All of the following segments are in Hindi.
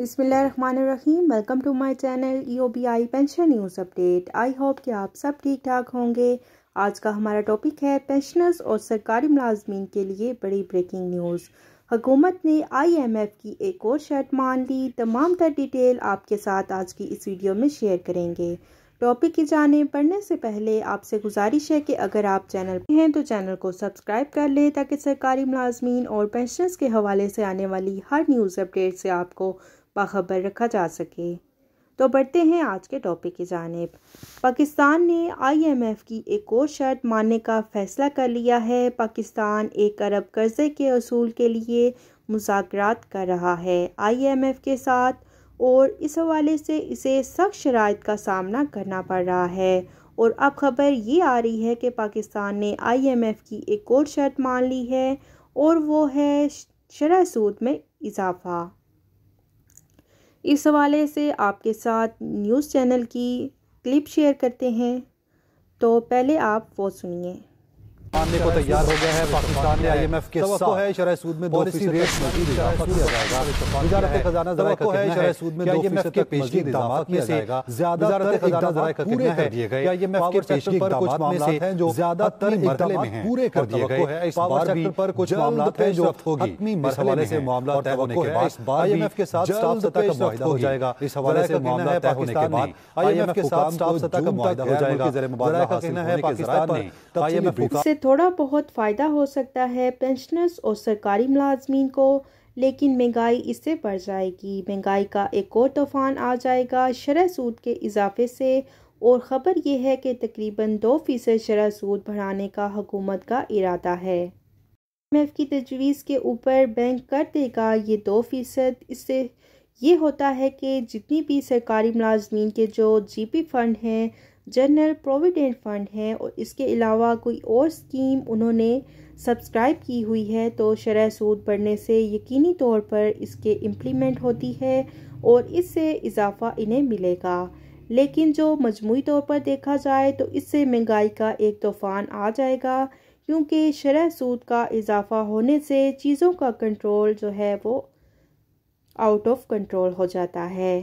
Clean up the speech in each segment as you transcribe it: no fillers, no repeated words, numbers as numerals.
बिस्मिल्लाहिर्रहमानिर्रहीम। Welcome to my channel EOBI pension news update. I hope कि आप सब ठीक ठाक होंगे। आज का हमारा टॉपिक है पेंशनर्स और सरकारी मुलाजमीन के लिए बड़ी ब्रेकिंग न्यूज़। हुकूमत ने IMF की एक और शर्त मान ली। तमाम तर डिटेल आपके साथ आज की इस वीडियो में शेयर करेंगे। टॉपिक की जाने पढ़ने से पहले आपसे गुजारिश है कि अगर आप चैनल पे हैं तो चैनल को सब्सक्राइब कर लें ताकि सरकारी मुलाजमीन और पेंशनर्स के हवाले से आने वाली हर न्यूज़ अपडेट से आपको बाखबर रखा जा सके। तो बढ़ते हैं आज के टॉपिक की जानिब। पाकिस्तान ने IMF की एक और शर्त मानने का फैसला कर लिया है। पाकिस्तान 1 अरब कर्जे के असूल के लिए मुज़ाकरात कर रहा है IMF के साथ, और इस हवाले से इसे सख्त शराइत का सामना करना पड़ रहा है। और अब खबर ये आ रही है कि पाकिस्तान ने IMF की एक और शर्त मान ली है, और वो है शरह सूद में इजाफा। इस हवाले से आपके साथ न्यूज़ चैनल की क्लिप शेयर करते हैं, तो पहले आप वो सुनिए। मानने को तैयार हो गया है। पाकिस्तान ने IMF के साथ है शरह सूद में 2% रेट मजीद इजाफा किया जाएगा। वज़ारत खजाना ज़राए का कहना है सूद में 2% तक पेशगी इक़दामात में से ज़्यादातर खजाना ज़राए का कहना है कि IMF के पेशगी पर कुछ मामलात हैं जो ज़्यादातर मरहले में हैं, पूरे कर दिए गए हैं। इस बार भी पर कुछ मामलात हैं जो हतमी मरहले से मामला तय होने के बाद IMF के साथ स्टाफ सतह का मुआहिदा हो जाएगा। इस हवाले से मामला तय होने के बाद IMF के साथ स्टाफ सतह का मुआहिदा हो जाएगा। ज़राए का कहना है पाकिस्तान ने IMF थोड़ा बहुत फ़ायदा हो सकता है पेंशनर्स और सरकारी मुलाजमीन को, लेकिन महंगाई इससे बढ़ जाएगी। महंगाई का एक और तूफान आ जाएगा शरह सूद के इजाफे से। और ख़बर यह है कि तकरीबन 2% शरह सूद बढ़ाने का हुकूमत का इरादा है। IMF की तजवीज़ के ऊपर बैंक कर देगा ये 2%। इससे ये होता है कि जितनी भी सरकारी मुलाजमीन के जो GP फ़ंड हैं, जनरल प्रोविडेंट फ़ंड है, और इसके अलावा कोई और स्कीम उन्होंने सब्सक्राइब की हुई है, तो शरह सूद बढ़ने से यकीनी तौर पर इसके इम्प्लीमेंट होती है और इससे इजाफ़ा इन्हें मिलेगा। लेकिन जो मजमूई तौर पर देखा जाए तो इससे महंगाई का एक तूफ़ान आ जाएगा, क्योंकि शरह सूद का इजाफ़ा होने से चीज़ों का कंट्रोल जो है वो आउट ऑफ कंट्रोल हो जाता है।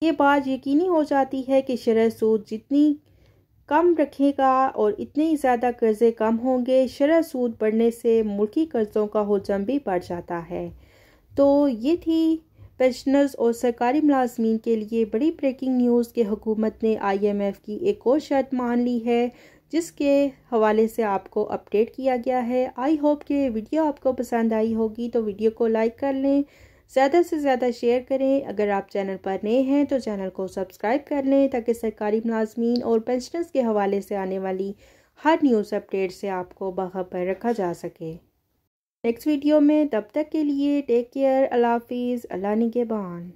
ये बात यकीनी हो जाती है कि शरह सूद जितनी कम रखेगा और इतने ही ज़्यादा कर्ज़े कम होंगे। शरह सूद बढ़ने से मुल्की कर्ज़ों का हजम भी बढ़ जाता है। तो ये थी पेंशनर्स और सरकारी मुलाजमीन के लिए बड़ी ब्रेकिंग न्यूज़ कि हुकूमत ने IMF की एक और शर्त मान ली है, जिसके हवाले से आपको अपडेट किया गया है। आई होप कि वीडियो आपको पसंद आई होगी, तो वीडियो को लाइक कर लें, ज़्यादा से ज़्यादा शेयर करें। अगर आप चैनल पर नए हैं तो चैनल को सब्सक्राइब कर लें ताकि सरकारी मुलाजमीन और पेंशनर्स के हवाले से आने वाली हर न्यूज़ अपडेट से आपको बाखबर रखा जा सके। नेक्स्ट वीडियो में, तब तक के लिए टेक केयर, अल्लाह हाफिज़, अल्लाह निगहबान।